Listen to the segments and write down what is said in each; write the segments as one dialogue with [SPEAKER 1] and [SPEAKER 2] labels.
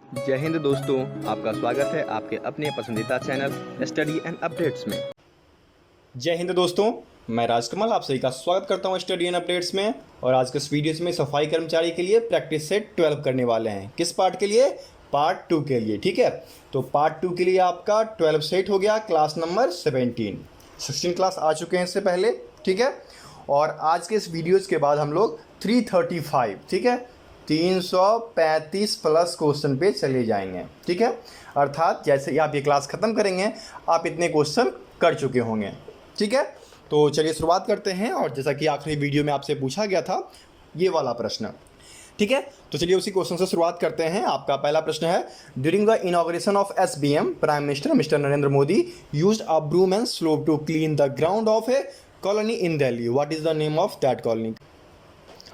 [SPEAKER 1] जय हिंद दोस्तों, आपका स्वागत है आपके अपने पसंदीदा चैनल स्टडी एंड अपडेट्स में।
[SPEAKER 2] जय हिंद दोस्तों, मैं राजकमल आप सभी का स्वागत करता हूं स्टडी एंड अपडेट्स में। और आज के इस वीडियो में सफाई कर्मचारी के लिए प्रैक्टिस सेट 12 करने वाले हैं। किस पार्ट के लिए? पार्ट 2 के लिए। ठीक है, तो पार्ट 2 के लिए आपका 12 सेट हो गया, क्लास नंबर 16 क्लास आ चुके हैं इससे पहले। ठीक है, और आज के इस वीडियोज़ के बाद हम लोग 335, ठीक है, 335 प्लस क्वेश्चन पे चले जाएंगे। ठीक है, अर्थात जैसे ही आप ये क्लास ख़त्म करेंगे आप इतने क्वेश्चन कर चुके होंगे। ठीक है, तो चलिए शुरुआत करते हैं। और जैसा कि आखिरी वीडियो में आपसे पूछा गया था ये वाला प्रश्न, ठीक है, तो चलिए उसी क्वेश्चन से शुरुआत करते हैं। आपका पहला प्रश्न है, during the inauguration of SBM prime minister mister Narendra Modi used a broom and slope to clean the ground of a colony in Delhi, what is the name of that colony.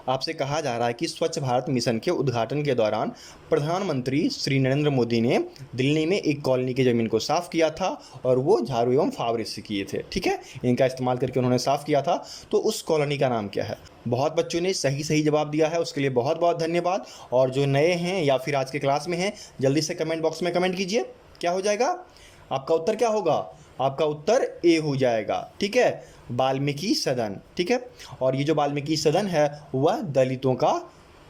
[SPEAKER 2] आपसे कहा जा रहा है कि स्वच्छ भारत मिशन के उद्घाटन के दौरान प्रधानमंत्री श्री नरेंद्र मोदी ने दिल्ली में एक कॉलोनी की ज़मीन को साफ़ किया था और वो झाड़ू एवं फावड़े से किए थे। ठीक है, इनका इस्तेमाल करके उन्होंने साफ़ किया था। तो उस कॉलोनी का नाम क्या है? बहुत बच्चों ने सही जवाब दिया है, उसके लिए बहुत बहुत धन्यवाद। और जो नए हैं या फिर आज के क्लास में हैं, जल्दी से कमेंट बॉक्स में कमेंट कीजिए, क्या हो जाएगा आपका उत्तर? क्या होगा आपका उत्तर? ए हो जाएगा। ठीक है, वाल्मीकि सदन। ठीक है, और ये जो वाल्मीकि सदन है वह दलितों का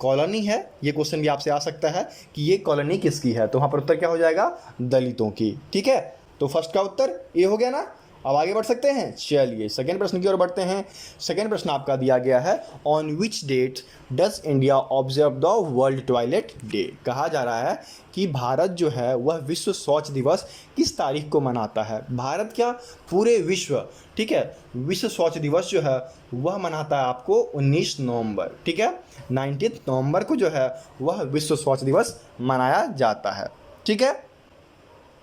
[SPEAKER 2] कॉलोनी है। ये क्वेश्चन भी आपसे आ सकता है कि ये कॉलोनी किसकी है, तो वहाँ पर उत्तर क्या हो जाएगा? दलितों की। ठीक है, तो फर्स्ट का उत्तर ए हो गया ना। अब आगे बढ़ सकते हैं। चलिए सेकेंड प्रश्न की ओर बढ़ते हैं। सेकेंड प्रश्न आपका दिया गया है, on which date does India observe the world toilet day. कहा जा रहा है कि भारत जो है वह विश्व शौच दिवस किस तारीख को मनाता है। भारत क्या, पूरे विश्व। ठीक है, विश्व शौच दिवस जो है वह मनाता है आपको 19 नवंबर। ठीक है, 19 नवंबर को जो है वह विश्व शौच दिवस मनाया जाता है। ठीक है,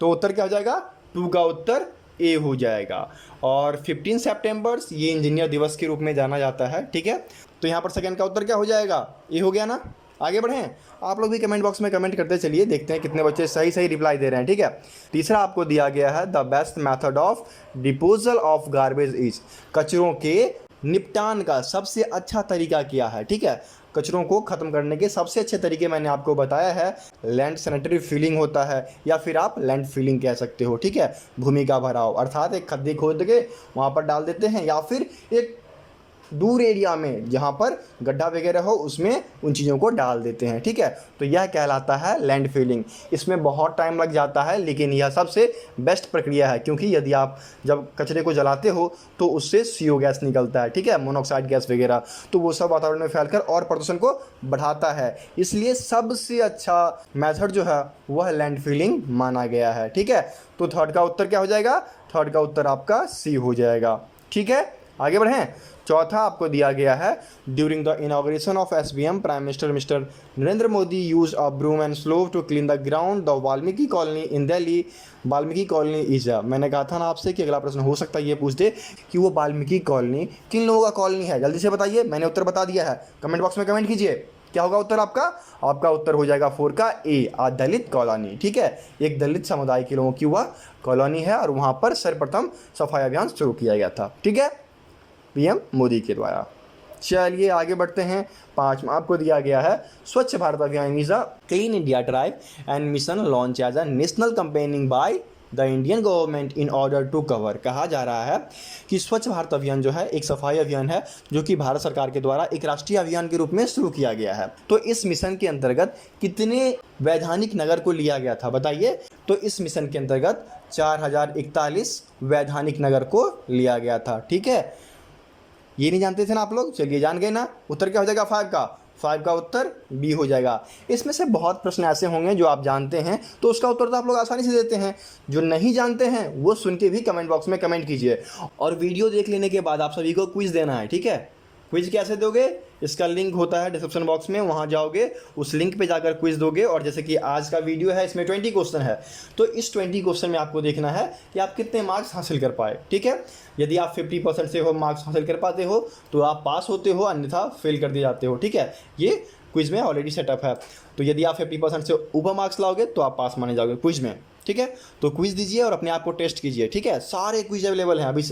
[SPEAKER 2] तो उत्तर क्या हो जाएगा? 2 का उत्तर ए हो जाएगा। और 15 सितंबर ये इंजीनियर दिवस के रूप में जाना जाता है। ठीक है, तो यहाँ पर सेकंड का उत्तर क्या हो जाएगा? ए हो गया ना। आगे बढ़ें, आप लोग भी कमेंट बॉक्स में कमेंट करते चलिए, देखते हैं कितने बच्चे सही रिप्लाई दे रहे हैं। ठीक है, तीसरा आपको दिया गया है, the best method of disposal of garbage is, कचरों के निपटान का सबसे अच्छा तरीका क्या है। ठीक है, कचरों को ख़त्म करने के सबसे अच्छे तरीके मैंने आपको बताया है। लैंड सैनिटरी फिलिंग होता है या फिर आप लैंड फिलिंग कह सकते हो। ठीक है, भूमि का भराव, अर्थात एक खड्डे खोद के वहाँ पर डाल देते हैं या फिर एक दूर एरिया में जहाँ पर गड्ढा वगैरह हो उसमें उन चीज़ों को डाल देते हैं। ठीक है, तो यह कहलाता है लैंड फिलिंग। इसमें बहुत टाइम लग जाता है लेकिन यह सबसे बेस्ट प्रक्रिया है, क्योंकि यदि आप जब कचरे को जलाते हो तो उससे CO गैस निकलता है। ठीक है, मोनोऑक्साइड गैस वगैरह, तो वो सब वातावरण में फैलकर और प्रदूषण को बढ़ाता है। इसलिए सबसे अच्छा मेथड जो है वह लैंड फिलिंग माना गया है। ठीक है, तो थर्ड का उत्तर क्या हो जाएगा? थर्ड का उत्तर आपका C हो जाएगा। ठीक है, आगे बढ़ें। चौथा आपको दिया गया है, during the inauguration of SBM prime minister mister Narendra Modi use a broom and slope to clean the ground the Valmiki colony in Delhi, Valmiki colony is a. मैंने कहा था ना आपसे कि अगला प्रश्न हो सकता है ये पूछ दे कि वो वाल्मीकि कॉलोनी किन लोगों का कॉलोनी है। जल्दी से बताइए, मैंने उत्तर बता दिया है, कमेंट बॉक्स में कमेंट कीजिए, क्या होगा उत्तर आपका? आपका उत्तर हो जाएगा 4 का ए, दलित कॉलोनी। ठीक है, एक दलित समुदाय के लोगों की वह कॉलोनी है और वहाँ पर सर्वप्रथम सफाई अभियान शुरू किया गया था। ठीक है, PM मोदी के द्वारा। चलिए आगे बढ़ते हैं। पांचवा आपको दिया गया है, Swachh Bharat Abhiyan is a clean India drive and mission launch as a national campaigning by the Indian government in order to cover. कहा जा रहा है कि स्वच्छ भारत अभियान जो है एक सफाई अभियान है जो कि भारत सरकार के द्वारा एक राष्ट्रीय अभियान के रूप में शुरू किया गया है। तो इस मिशन के अंतर्गत कितने वैधानिक नगर को लिया गया था बताइए? तो इस मिशन के अंतर्गत 4041 वैधानिक नगर को लिया गया था। ठीक है, ये नहीं जानते थे ना आप लोग? चलिए जान गए ना। उत्तर क्या हो जाएगा? 5 का उत्तर B हो जाएगा। इसमें से बहुत प्रश्न ऐसे होंगे जो आप जानते हैं तो उसका उत्तर तो आप लोग आसानी से देते हैं, जो नहीं जानते हैं वो सुन के भी कमेंट बॉक्स में कमेंट कीजिए। और वीडियो देख लेने के बाद आप सभी को क्विज देना है। ठीक है, क्विज कैसे दोगे? इसका लिंक होता है डिस्क्रिप्शन बॉक्स में, वहाँ जाओगे, उस लिंक पे जाकर क्विज दोगे। और जैसे कि आज का वीडियो है इसमें 20 क्वेश्चन है, तो इस 20 क्वेश्चन में आपको देखना है कि आप कितने मार्क्स हासिल कर पाए। ठीक है, यदि आप 50% से हो मार्क्स हासिल कर पाते हो तो आप पास होते हो, अन्यथा फेल कर दिए जाते हो। ठीक है, ये क्विज में ऑलरेडी सेटअप है। तो यदि आप 50% से ऊपर मार्क्स लाओगे तो आप पास माने जाओगे क्विज में। ठीक है, तो क्विज़ दीजिए और अपने आप को टेस्ट कीजिए। ठीक है, सारे क्विज़ अवेलेबल हैं अभी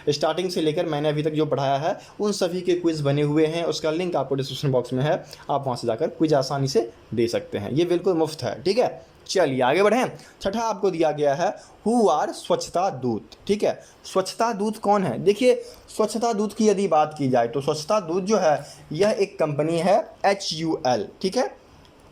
[SPEAKER 2] स्टार्टिंग से लेकर मैंने अभी तक जो पढ़ाया है उन सभी के क्विज़ बने हुए हैं। उसका लिंक आपको डिस्क्रिप्शन बॉक्स में है, आप वहाँ से जाकर क्विज़ आसानी से दे सकते हैं। ये बिल्कुल मुफ्त है। ठीक है, चलिए आगे बढ़ें। छठा आपको दिया गया है हु आर स्वच्छता दूत। ठीक है, स्वच्छता दूत कौन है? देखिए, स्वच्छता दूत की यदि बात की जाए तो स्वच्छता दूत जो है यह एक कंपनी है HUL। ठीक है,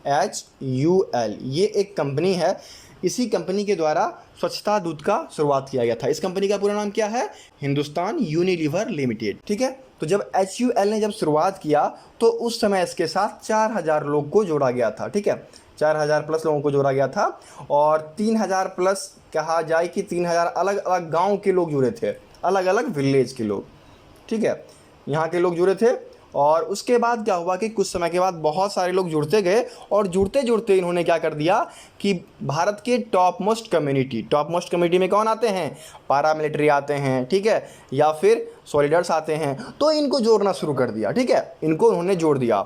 [SPEAKER 2] HUL ये एक कंपनी है। इसी कंपनी के द्वारा स्वच्छता दूत का शुरुआत किया गया था। इस कंपनी का पूरा नाम क्या है? Hindustan Unilever limited. ठीक है, तो जब HUL ने जब शुरुआत किया तो उस समय इसके साथ 4000 लोग को जोड़ा गया था। ठीक है, 4000 प्लस लोगों को जोड़ा गया था और 3000 प्लस कहा जाए कि 3000 अलग अलग गांव के लोग जुड़े थे, अलग अलग विलेज के लोग। ठीक है, यहाँ के लोग जुड़े थे और उसके बाद क्या हुआ कि कुछ समय के बाद बहुत सारे लोग जुड़ते गए और जुड़ते जुड़ते इन्होंने क्या कर दिया कि भारत के टॉप मोस्ट कम्युनिटी में कौन आते हैं? पैरामिलिट्री आते हैं। ठीक है, या फिर सॉलिडर्स आते हैं, तो इनको जोड़ना शुरू कर दिया। ठीक है, इनको उन्होंने जोड़ दिया।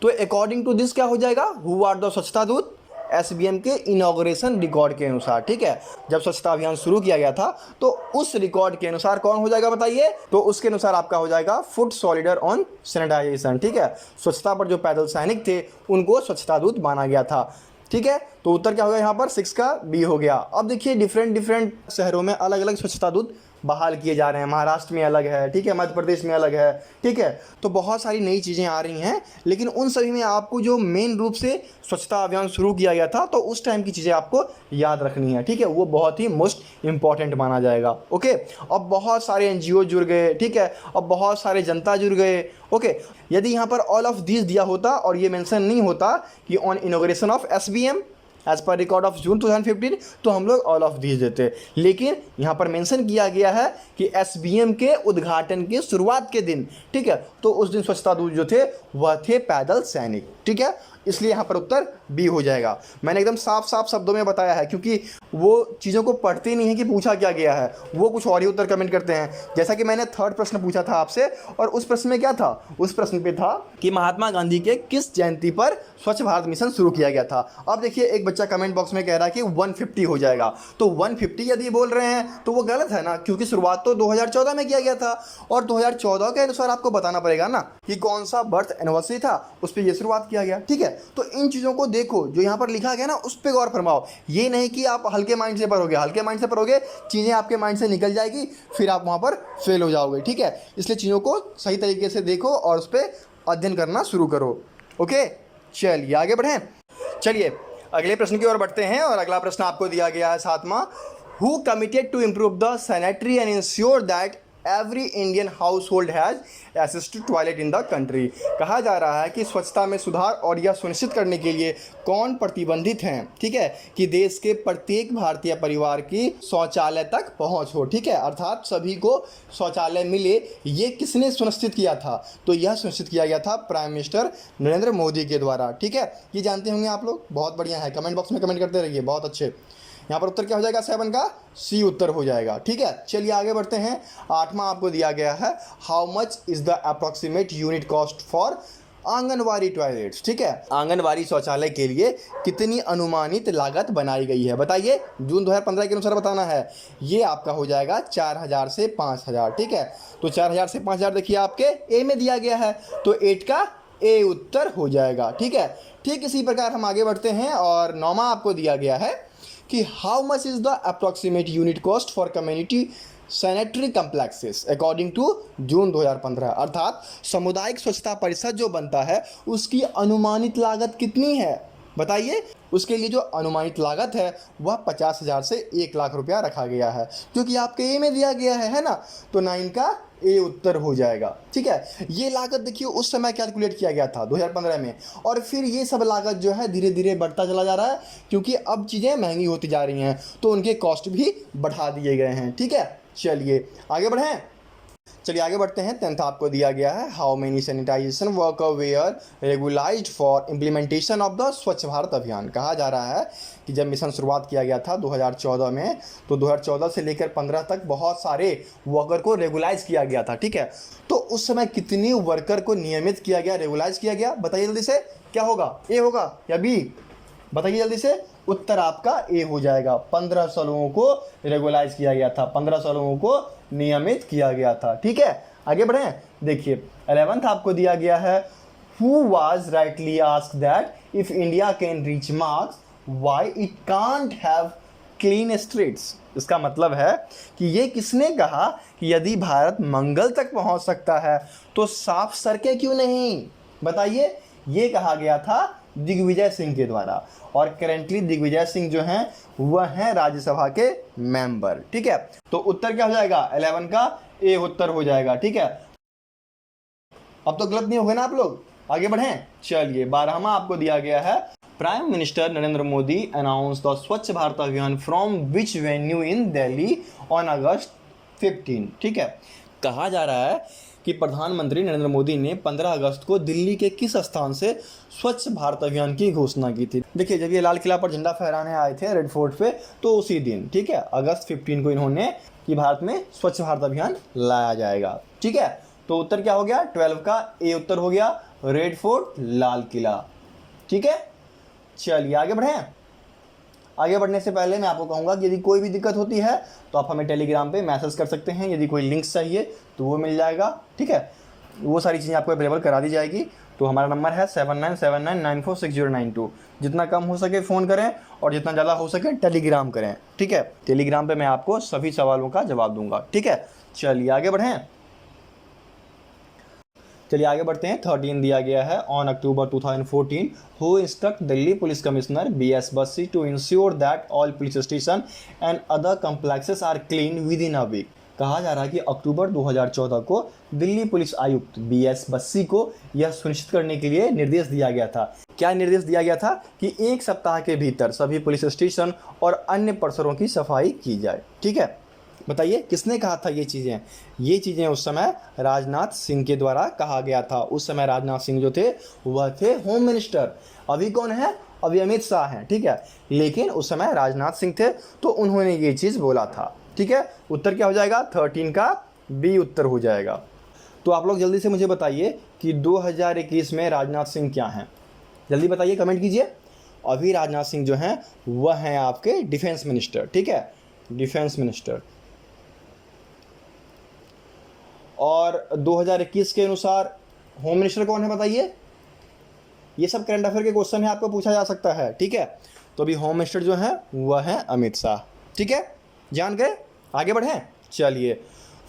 [SPEAKER 2] तो अकॉर्डिंग टू दिस क्या हो जाएगा? हु आर द स्वच्छता दूत? SBM के इनॉग्रेशन रिकॉर्ड के अनुसार। ठीक है, जब स्वच्छता अभियान शुरू किया गया था तो उस रिकॉर्ड के अनुसार कौन हो जाएगा बताइए? तो उसके अनुसार आपका हो जाएगा फुट सॉलिडर ऑन सैनिटाइजेशन। ठीक है, स्वच्छता पर जो पैदल सैनिक थे उनको स्वच्छता दूत माना गया था। ठीक है, तो उत्तर क्या हो गया यहाँ पर? 6 का B हो गया। अब देखिए डिफरेंट शहरों में अलग अलग स्वच्छता दूत बहाल किए जा रहे हैं। महाराष्ट्र में अलग है, ठीक है, मध्य प्रदेश में अलग है। ठीक है, तो बहुत सारी नई चीज़ें आ रही हैं, लेकिन उन सभी में आपको जो मेन रूप से स्वच्छता अभियान शुरू किया गया था तो उस टाइम की चीज़ें आपको याद रखनी है। ठीक है, वो बहुत ही मोस्ट इंपॉर्टेंट माना जाएगा। ओके, अब बहुत सारे NGO जुड़ गए। ठीक है, अब बहुत सारे जनता जुड़ गए। ओके, यदि यहाँ पर ऑल ऑफ दिस दिया होता और ये मेंशन नहीं होता कि on inauguration of SBM as per record of June 2015, तो हम लोग ऑल ऑफ दीज देते, लेकिन यहाँ पर मेंशन किया गया है कि SBM के उद्घाटन के शुरुआत के दिन। ठीक है, तो उस दिन स्वच्छता दूत जो थे वह थे पैदल सैनिक। ठीक है, इसलिए यहाँ पर उत्तर B हो जाएगा। मैंने एकदम साफ साफ शब्दों में बताया है, क्योंकि वो चीज़ों को पढ़ते नहीं है कि पूछा क्या गया है, वो कुछ और ही उत्तर कमेंट करते हैं। जैसा कि मैंने थर्ड प्रश्न पूछा था आपसे, और उस प्रश्न में क्या था? उस प्रश्न पे था कि महात्मा गांधी के किस जयंती पर स्वच्छ भारत मिशन शुरू किया गया था। अब देखिए, एक बच्चा कमेंट बॉक्स में कह रहा है कि 150 हो जाएगा, तो 150 यदि बोल रहे हैं तो वो गलत है ना, क्योंकि शुरुआत तो 2014 में किया गया था और 2014 के अनुसार आपको बताना पड़ेगा ना कि कौन सा बर्थ एनिवर्सरी था, उस पर यह शुरुआत किया गया। ठीक है, तो इन चीज़ों को देखो, जो यहाँ पर लिखा गया ना उस पर गौर फरमाओ। ये नहीं कि आप हल्के माइंड से पढ़ोगे, चीज़ें आपके माइंड से निकल जाएगी, फिर आप वहाँ पर फेल हो जाओगे। ठीक है, इसलिए चीज़ों को सही तरीके से देखो और उस पर अध्ययन करना शुरू करो। ओके, चलिए आगे बढ़ें। चलिए अगले प्रश्न की ओर बढ़ते हैं और अगला प्रश्न आपको दिया गया है 7वां। Who committed to improve the sanitary and ensure that every Indian household has access to toilet in the country. कहा जा रहा है कि स्वच्छता में सुधार और यह सुनिश्चित करने के लिए कौन प्रतिबंधित हैं, ठीक है, कि देश के प्रत्येक भारतीय परिवार की शौचालय तक पहुंच हो। ठीक है, अर्थात सभी को शौचालय मिले, ये किसने सुनिश्चित किया था? तो यह सुनिश्चित किया गया था प्राइम मिनिस्टर नरेंद्र मोदी के द्वारा। ठीक है, ये जानते होंगे आप लोग, बहुत बढ़िया है, कमेंट बॉक्स में कमेंट करते रहिए, बहुत अच्छे। यहाँ पर उत्तर क्या हो जाएगा? 7 का C उत्तर हो जाएगा। ठीक है, चलिए आगे बढ़ते हैं। 8वां आपको दिया गया है, how much is the approximate unit cost for anganwadi toilets. ठीक है, आंगनवाड़ी शौचालय के लिए कितनी अनुमानित लागत बनाई गई है? बताइए, जून 2015 के अनुसार बताना है। ये आपका हो जाएगा 4000 से 5000। ठीक है, तो 4000 से 5000 देखिए आपके A में दिया गया है, तो 8 का A उत्तर हो जाएगा। ठीक है, ठीक इसी प्रकार हम आगे बढ़ते हैं और 9वां आपको दिया गया है कि how much is the approximate unit cost for community sanitary complexes according to June 2015। अर्थात सामुदायिक स्वच्छता परिषद जो बनता है उसकी अनुमानित लागत कितनी है? बताइए, उसके लिए जो अनुमानित लागत है वह 50,000 से 1 लाख रुपया रखा गया है, क्योंकि आपके ए में दिया गया है ना, तो 9 का ए उत्तर हो जाएगा। ठीक है, ये लागत देखिए उस समय कैलकुलेट किया गया था 2015 में, और फिर ये सब लागत जो है धीरे धीरे बढ़ता चला जा रहा है, क्योंकि अब चीज़ें महंगी होती जा रही हैं, तो उनके कॉस्ट भी बढ़ा दिए गए हैं। ठीक है, चलिए आगे बढ़ें। चलिए आगे बढ़ते हैं। 10th आपको दिया गया है, how many sanitization worker were regularized for implementation of the Swachh Bharat अभियान। कहा जा रहा है कि जब मिशन शुरुआत किया गया था 2014 में, तो 2014 से लेकर 15 तक बहुत सारे वर्कर को रेगुलाइज किया गया था। ठीक है, तो उस समय कितने वर्कर को नियमित किया गया, रेगुलाइज किया गया? बताइए जल्दी से, क्या होगा? ए होगा या बी? बताइए जल्दी से। उत्तर आपका ए हो जाएगा। 1500 लोगों को रेगुलाइज किया गया था, 1500 लोगों को नियमित किया गया था। ठीक है, आगे बढ़ें। देखिए 11th आपको दिया गया है, who was rightly asked that if India can reach marks why it can't have clean streets. इसका मतलब है कि ये किसने कहा कि यदि भारत मंगल तक पहुंच सकता है तो साफ सड़कें क्यों नहीं। बताइए, ये कहा गया था दिग्विजय सिंह के द्वारा। और करेंटली दिग्विजय सिंह जो हैं वह हैं राज्यसभा के मेंबर। ठीक है, तो उत्तर क्या हो जाएगा, 11 का ए उत्तर हो जाएगा। ठीक है, अब तो गलत नहीं हो गए ना आप लोग। आगे बढ़ें। चलिए 12वां आपको दिया गया है, prime minister Narendra Modi announce the Swachh Bharat अभियान from which venue in Delhi on August 15। ठीक है, कहा जा रहा है कि प्रधानमंत्री नरेंद्र मोदी ने 15 अगस्त को दिल्ली के किस स्थान से स्वच्छ भारत अभियान की घोषणा की थी। देखिए जब ये लाल किला पर झंडा फहराने आए थे रेड फोर्ट पे, तो उसी दिन, ठीक है, अगस्त 15 को इन्होंने कि भारत में स्वच्छ भारत अभियान लाया जाएगा। ठीक है, तो उत्तर क्या हो गया, 12 का ए उत्तर हो गया, रेड फोर्ट लाल किला। ठीक है, चलिए आगे बढ़ें। आगे बढ़ने से पहले मैं आपको कहूँगा कि यदि कोई भी दिक्कत होती है तो आप हमें टेलीग्राम पे मैसेज कर सकते हैं। यदि कोई लिंक्स चाहिए तो वो मिल जाएगा। ठीक है, वो सारी चीज़ें आपको अवेलेबल करा दी जाएगी। तो हमारा नंबर है 7979946092। जितना कम हो सके फ़ोन करें और जितना ज़्यादा हो सके टेलीग्राम करें। ठीक है, टेलीग्राम पर मैं आपको सभी सवालों का जवाब दूंगा। ठीक है, चलिए आगे बढ़ें। चलिए आगे बढ़ते हैं। 13 दिया गया है, on October 2014 who instruct Delhi police commissioner BS Bassi to ensure that all police station and other complexes are clean within a week. कहा जा रहा है कि अक्टूबर 2014 को दिल्ली पुलिस आयुक्त BS बस्सी को यह सुनिश्चित करने के लिए निर्देश दिया गया था। क्या निर्देश दिया गया था कि एक सप्ताह के भीतर सभी पुलिस स्टेशन और अन्य परिसरों की सफाई की जाए। ठीक है, बताइए किसने कहा था ये चीज़ें उस समय राजनाथ सिंह के द्वारा कहा गया था। उस समय राजनाथ सिंह जो थे वह थे होम मिनिस्टर। अभी कौन है, अभी अमित शाह हैं। ठीक है, लेकिन उस समय राजनाथ सिंह थे तो उन्होंने ये चीज़ बोला था। ठीक है, उत्तर क्या हो जाएगा, 13 का बी उत्तर हो जाएगा। तो आप लोग जल्दी से मुझे बताइए कि 2021 में राजनाथ सिंह क्या हैं, जल्दी बताइए, कमेंट कीजिए। अभी राजनाथ सिंह जो हैं वह हैं आपके डिफेंस मिनिस्टर। ठीक है, डिफेंस मिनिस्टर। और 2021 के अनुसार होम मिनिस्टर कौन है बताइए। ये सब करंट अफेयर के क्वेश्चन है, आपको पूछा जा सकता है। ठीक है, तो अभी होम मिनिस्टर जो है वह है अमित शाह। ठीक है, जान गए, आगे बढ़ें। चलिए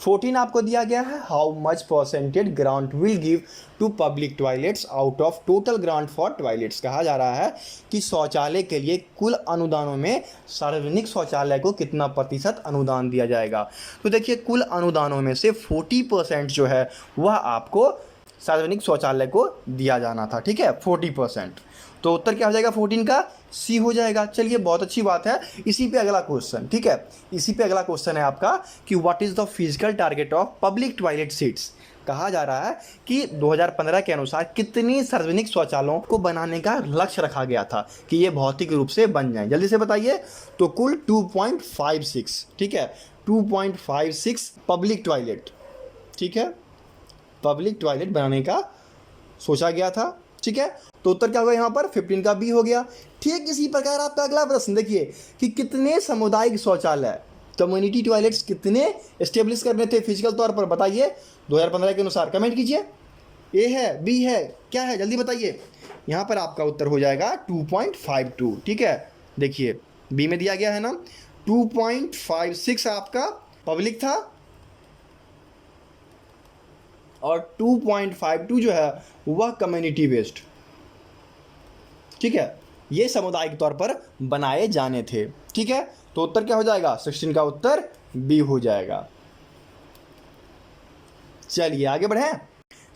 [SPEAKER 2] 14 आपको दिया गया है, how much percentage grant will give to public toilets out of total grant for toilets. कहा जा रहा है कि शौचालय के लिए कुल अनुदानों में सार्वजनिक शौचालय को कितना प्रतिशत अनुदान दिया जाएगा। तो देखिए कुल अनुदानों में से 40% जो है वह आपको सार्वजनिक शौचालय को दिया जाना था। ठीक है, 40%। तो उत्तर क्या हो जाएगा, 14 का सी हो जाएगा। चलिए बहुत अच्छी बात है। इसी पे अगला क्वेश्चन, ठीक है, इसी पे अगला क्वेश्चन है आपका कि what is the physical target of public toilet seats. कहा जा रहा है कि 2015 के अनुसार कितनी सार्वजनिक शौचालयों को बनाने का लक्ष्य रखा गया था कि ये भौतिक रूप से बन जाएं, जल्दी से बताइए। तो कुल 2.56, ठीक है, 2.56 पब्लिक टॉयलेट, ठीक है, पब्लिक टॉयलेट बनाने का सोचा गया था। ठीक है, तो उत्तर क्या होगा यहाँ पर, 15 का बी हो गया। ठीक इसी प्रकार आपका अगला प्रश्न देखिए कि कितने सामुदायिक शौचालय, कम्युनिटी टॉयलेट्स कितने एस्टेब्लिश करने थे फिजिकल तौर पर, बताइए 2015 के अनुसार। कमेंट कीजिए, ए है, बी है, क्या है, जल्दी बताइए। यहाँ पर आपका उत्तर हो जाएगा 2.52। ठीक है, देखिए बी में दिया गया है ना, 2.56 आपका पब्लिक था और 2.52 जो है वह कम्युनिटी बेस्ड। ठीक है, ये सामुदायिक तौर पर बनाए जाने थे। ठीक है, तो उत्तर क्या हो जाएगा, 16 का उत्तर बी हो जाएगा। चलिए आगे बढ़ें।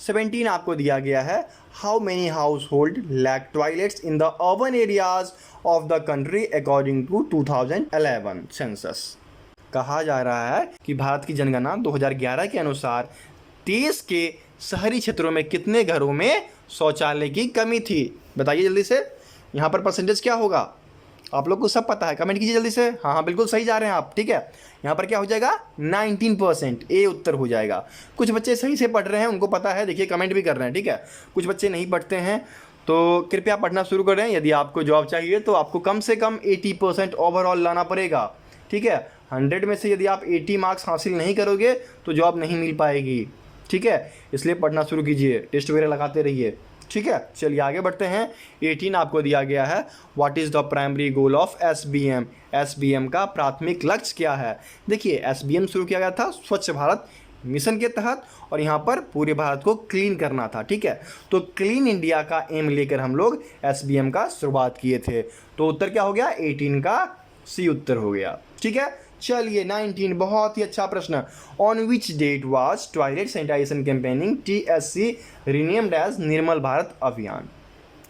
[SPEAKER 2] 17 आपको दिया गया है, how many household lack toilets in the urban areas of the country according to 2011 census. कहा जा रहा है कि भारत की जनगणना 2011 के अनुसार देश के शहरी क्षेत्रों में कितने घरों में शौचालय की कमी थी, बताइए जल्दी से। यहाँ पर परसेंटेज क्या होगा, आप लोग को सब पता है, कमेंट कीजिए जल्दी से। हाँ बिल्कुल सही जा रहे हैं आप। ठीक है, यहाँ पर क्या हो जाएगा, 19%, ए उत्तर हो जाएगा। कुछ बच्चे सही से पढ़ रहे हैं, उनको पता है, देखिए कमेंट भी कर रहे हैं। ठीक है, कुछ बच्चे नहीं पढ़ते हैं तो कृपया पढ़ना शुरू करें। यदि आपको जॉब चाहिए तो आपको कम से कम 80% ओवरऑल लाना पड़ेगा, ठीक है। 100 में से यदि आप 80 मार्क्स हासिल नहीं करोगे तो जॉब नहीं मिल पाएगी, ठीक है। इसलिए पढ़ना शुरू कीजिए, टेस्ट वगैरह लगाते रहिए, ठीक है। चलिए आगे बढ़ते हैं। 18 आपको दिया गया है, what is the primary goal of SBM। SBM का प्राथमिक लक्ष्य क्या है। देखिए SBM शुरू किया गया था स्वच्छ भारत मिशन के तहत, और यहाँ पर पूरे भारत को क्लीन करना था, ठीक है। तो क्लीन इंडिया का एम लेकर हम लोग SBM का शुरुआत किए थे। तो उत्तर क्या हो गया, 18 का सी उत्तर हो गया, ठीक है। चलिए 19, बहुत ही अच्छा प्रश्न। On which date was toilet sanitization campaigning TSC renamed as Nirmal Bharat Abhiyan,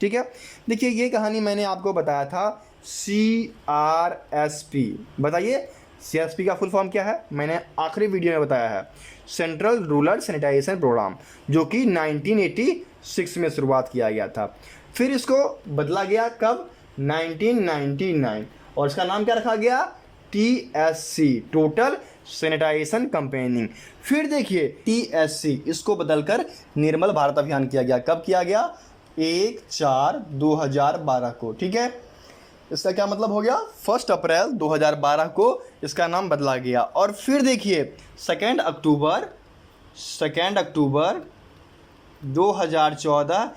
[SPEAKER 2] ठीक है। देखिए ये कहानी मैंने आपको बताया था CRSP। बताइए CRSP का फुल फॉर्म क्या है, मैंने आखिरी वीडियो में बताया है, सेंट्रल रूरल सैनिटाइजेशन प्रोग्राम, जो कि 1986 में शुरुआत किया गया था। फिर इसको बदला गया कब, 1999, और इसका नाम क्या रखा गया, TSC टोटल सैनिटाइजेशन कैंपेनिंग। फिर देखिए TSC इसको बदलकर निर्मल भारत अभियान किया गया। कब किया गया, 1/4/2012 को, ठीक है। इसका क्या मतलब हो गया, 1 अप्रैल 2012 को इसका नाम बदला गया। और फिर देखिए 2 अक्टूबर 2014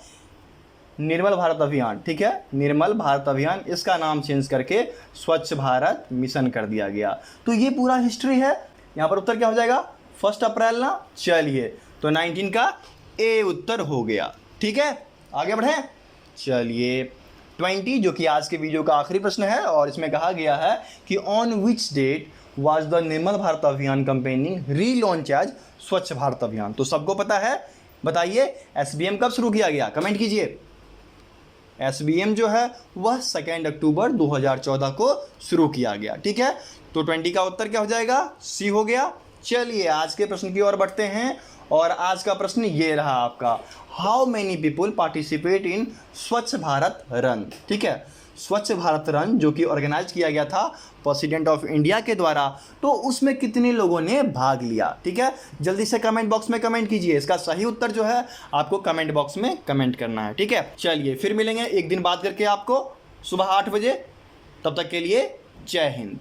[SPEAKER 2] निर्मल भारत अभियान, ठीक है, निर्मल भारत अभियान, इसका नाम चेंज करके स्वच्छ भारत मिशन कर दिया गया। तो ये पूरा हिस्ट्री है। यहाँ पर उत्तर क्या हो जाएगा, 1 अप्रैल ना। चलिए तो 19 का ए उत्तर हो गया, ठीक है। आगे बढ़ें। चलिए 20 जो कि आज के वीडियो का आखिरी प्रश्न है, और इसमें कहा गया है कि on which date was the Nirmal Bharat Abhiyan campaigning relaunch as स्वच्छ भारत अभियान। तो सबको पता है, बताइए SBM कब शुरू किया गया, कमेंट कीजिए। SBM जो है वह 2 अक्टूबर 2014 को शुरू किया गया, ठीक है। तो 20 का उत्तर क्या हो जाएगा, सी हो गया। चलिए आज के प्रश्न की ओर बढ़ते हैं, और आज का प्रश्न ये रहा आपका, how many people participate in स्वच्छ भारत रन, ठीक है। स्वच्छ भारत रन जो कि ऑर्गेनाइज किया गया था प्रेसिडेंट ऑफ इंडिया के द्वारा, तो उसमें कितने लोगों ने भाग लिया, ठीक है। जल्दी से कमेंट बॉक्स में कमेंट कीजिए। इसका सही उत्तर जो है आपको कमेंट बॉक्स में कमेंट करना है, ठीक है। चलिए फिर मिलेंगे एक दिन बाद करके आपको सुबह 8 बजे। तब तक के लिए जय हिंद।